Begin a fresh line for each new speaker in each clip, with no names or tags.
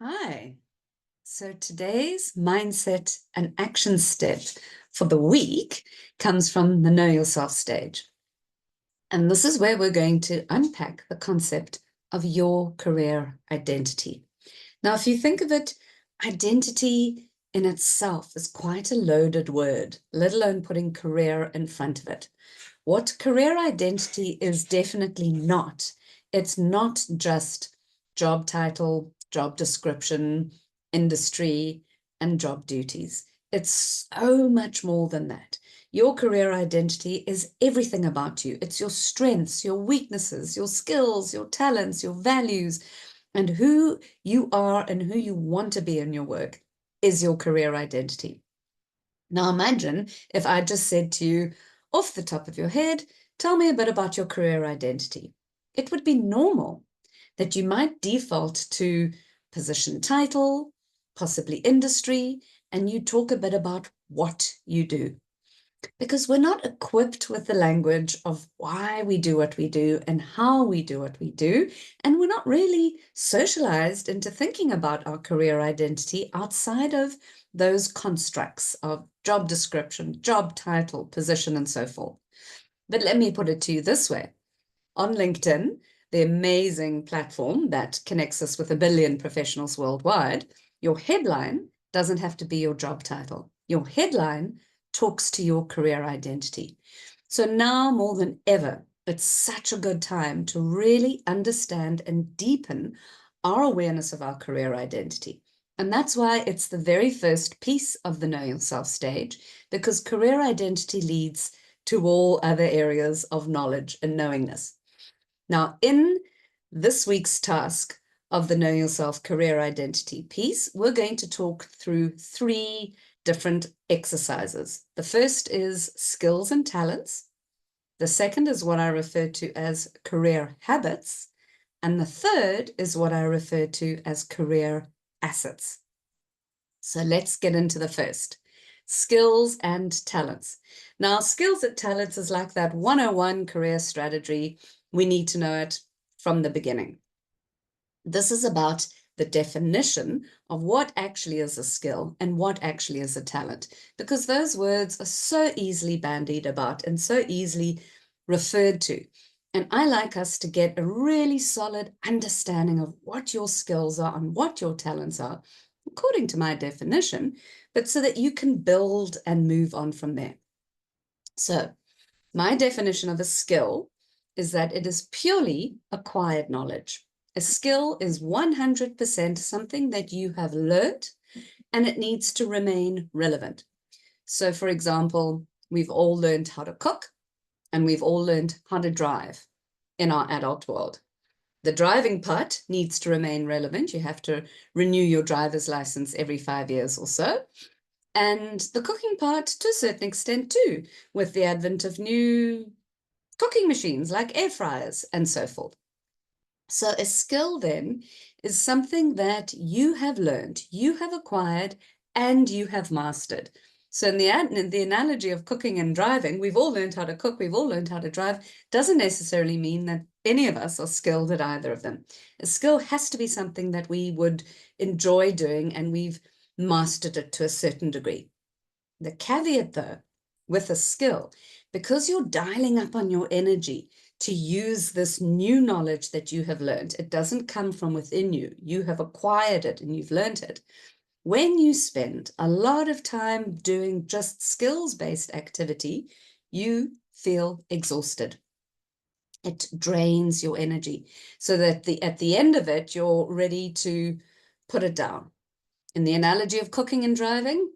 Hi. So today's mindset and action step for the week comes from the Know Yourself stage. And this is where we're going to unpack the concept of your career identity. Now, if you think of it, identity in itself is quite a loaded word, let alone putting career in front of it. What career identity is definitely not, it's not just job title, job description, industry, and job duties. It's so much more than that. Your career identity is everything about you. It's your strengths, your weaknesses, your skills, your talents, your values, and who you are and who you want to be in your work is your career identity. Now imagine if I just said to you, off the top of your head, tell me a bit about your career identity. It would be normal that you might default to position title, possibly industry, and you talk a bit about what you do. Because we're not equipped with the language of why we do what we do and how we do what we do. And we're not really socialized into thinking about our career identity outside of those constructs of job description, job title, position, and so forth. But let me put it to you this way. On LinkedIn, the amazing platform that connects us with 1 billion professionals worldwide, your headline doesn't have to be your job title. Your headline talks to your career identity. So now more than ever, it's such a good time to really understand and deepen our awareness of our career identity. And that's why it's the very first piece of the Know Yourself stage, because career identity leads to all other areas of knowledge and knowingness. Now, in this week's task of the Know Yourself career identity piece, we're going to talk through 3 different exercises. The first is skills and talents. The second is what I refer to as career habits. And the third is what I refer to as career assets. So let's get into the first, skills and talents. Now, skills and talents is like that 101 career strategy. We need to know it from the beginning. This is about the definition of what actually is a skill and what actually is a talent, because those words are so easily bandied about and so easily referred to. And I like us to get a really solid understanding of what your skills are and what your talents are, according to my definition, but so that you can build and move on from there. So my definition of a skill is that it is purely acquired knowledge. A skill is 100% something that you have learned, and it needs to remain relevant. So for example, we've all learned how to cook, and we've all learned how to drive in our adult world. The driving part needs to remain relevant. You have to renew your driver's license every 5 years or so. And the cooking part to a certain extent too, with the advent of new cooking machines like air fryers and so forth. So a skill then is something that you have learned, you have acquired, and you have mastered. So in the analogy of cooking and driving, we've all learned how to cook, we've all learned how to drive, doesn't necessarily mean that any of us are skilled at either of them. A skill has to be something that we would enjoy doing and we've mastered it to a certain degree. The caveat though, with a skill, because you're dialing up on your energy to use this new knowledge that you have learned, it doesn't come from within you. You have acquired it and you've learned it. When you spend a lot of time doing just skills-based activity, you feel exhausted. It drains your energy so that at the end of it, you're ready to put it down. In the analogy of cooking and driving,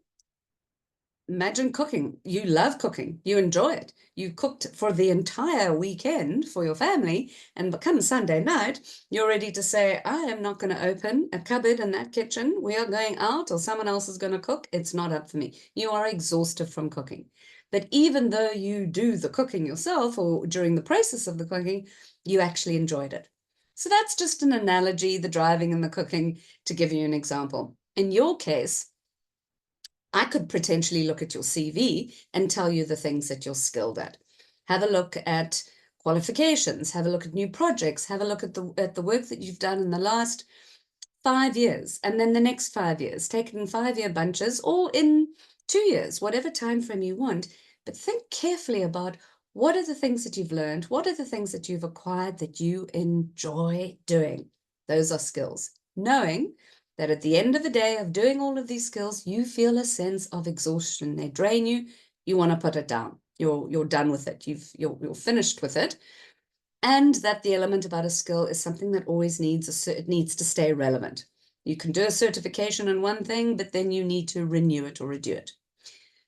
imagine cooking. You love cooking. You enjoy it. You cooked for the entire weekend for your family, and come Sunday night, you're ready to say, I am not going to open a cupboard in that kitchen. We are going out, or someone else is going to cook. It's not up for me. You are exhausted from cooking. But even though you do the cooking yourself, or during the process of the cooking, you actually enjoyed it. So that's just an analogy, the driving and the cooking, to give you an example. In your case, I could potentially look at your CV and tell you the things that you're skilled at. Have a look at qualifications, have a look at new projects, have a look at the work that you've done in the last 5 years, and then the next 5 years, take it in 5-year bunches or in 2 years, whatever time frame you want. But think carefully about what are the things that you've learned, what are the things that you've acquired that you enjoy doing. Those are skills. Knowing that at the end of the day of doing all of these skills, you feel a sense of exhaustion. They drain you. You want to put it down. You're done with it. You're finished with it. And that the element about a skill is something that always it needs to stay relevant. You can do a certification in one thing, but then you need to renew it or redo it.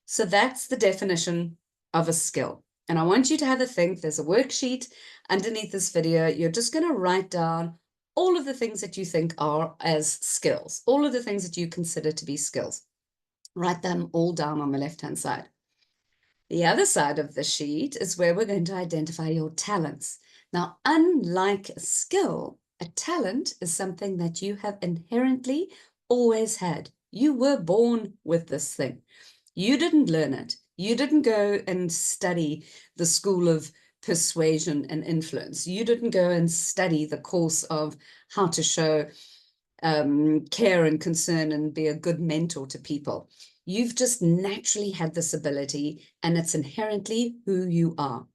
So that's the definition of a skill. And I want you to have a think. There's a worksheet underneath this video. You're just going to write down all of the things that you think are as skills, all of the things that you consider to be skills. Write them all down on the left-hand side. The other side of the sheet is where we're going to identify your talents. Now, unlike a skill, a talent is something that you have inherently always had. You were born with this thing. You didn't learn it. You didn't go and study the school of persuasion and influence. You didn't go and study the course of how to show care and concern and be a good mentor to people. You've just naturally had this ability, and it's inherently who you are.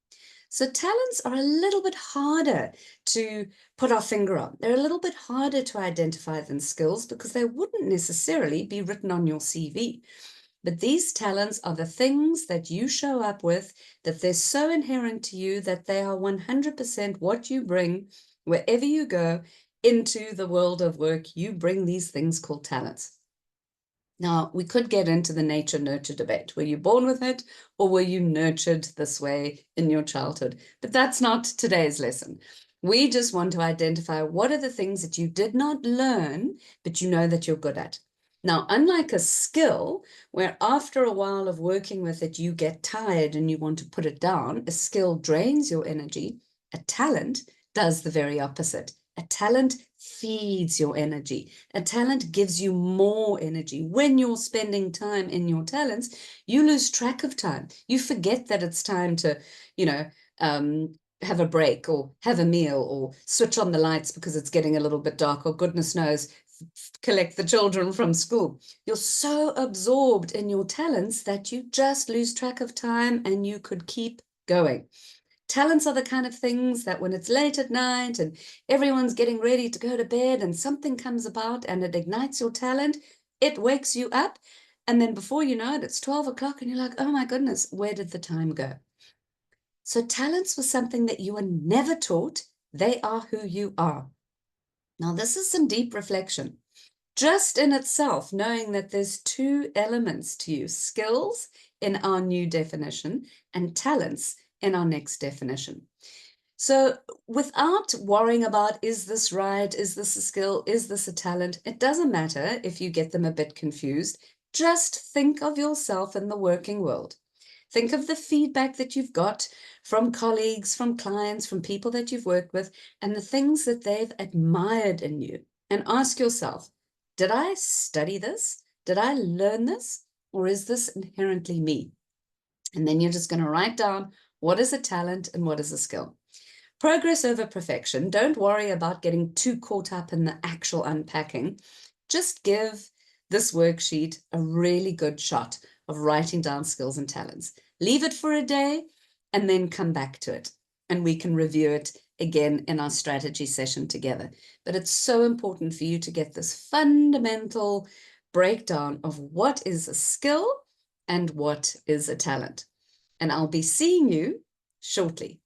So talents are a little bit harder to put our finger on. They're a little bit harder to identify than skills because they wouldn't necessarily be written on your CV. But these talents are the things that you show up with, that they're so inherent to you that they are 100% what you bring wherever you go into the world of work. You bring these things called talents. Now, we could get into the nature-nurture debate. Were you born with it, or were you nurtured this way in your childhood? But that's not today's lesson. We just want to identify what are the things that you did not learn, but you know that you're good at. Now, unlike a skill, where after a while of working with it, you get tired and you want to put it down, a skill drains your energy. A talent does the very opposite. A talent feeds your energy. A talent gives you more energy. When you're spending time in your talents, you lose track of time. You forget that it's time to, have a break or have a meal or switch on the lights because it's getting a little bit dark, or goodness knows, collect the children from school. You're so absorbed in your talents that you just lose track of time, and you could keep going. Talents are the kind of things that when it's late at night and everyone's getting ready to go to bed and something comes about and it ignites your talent, it wakes you up. And then before you know it, it's 12 o'clock and you're like, oh my goodness, where did the time go? So talents were something that you were never taught. They are who you are. Now, this is some deep reflection. Just in itself, knowing that there's two elements to you, skills in our new definition and talents in our next definition. So without worrying about, is this right? Is this a skill? Is this a talent? It doesn't matter if you get them a bit confused. Just think of yourself in the working world. Think of the feedback that you've got from colleagues, from clients, from people that you've worked with, and the things that they've admired in you. And ask yourself, did I study this? Did I learn this? Or is this inherently me? And then you're just going to write down what is a talent and what is a skill. Progress over perfection. Don't worry about getting too caught up in the actual unpacking. Just give this worksheet a really good shot of writing down skills and talents. Leave it for a day and then come back to it. And we can review it again in our strategy session together. But it's so important for you to get this fundamental breakdown of what is a skill and what is a talent. And I'll be seeing you shortly.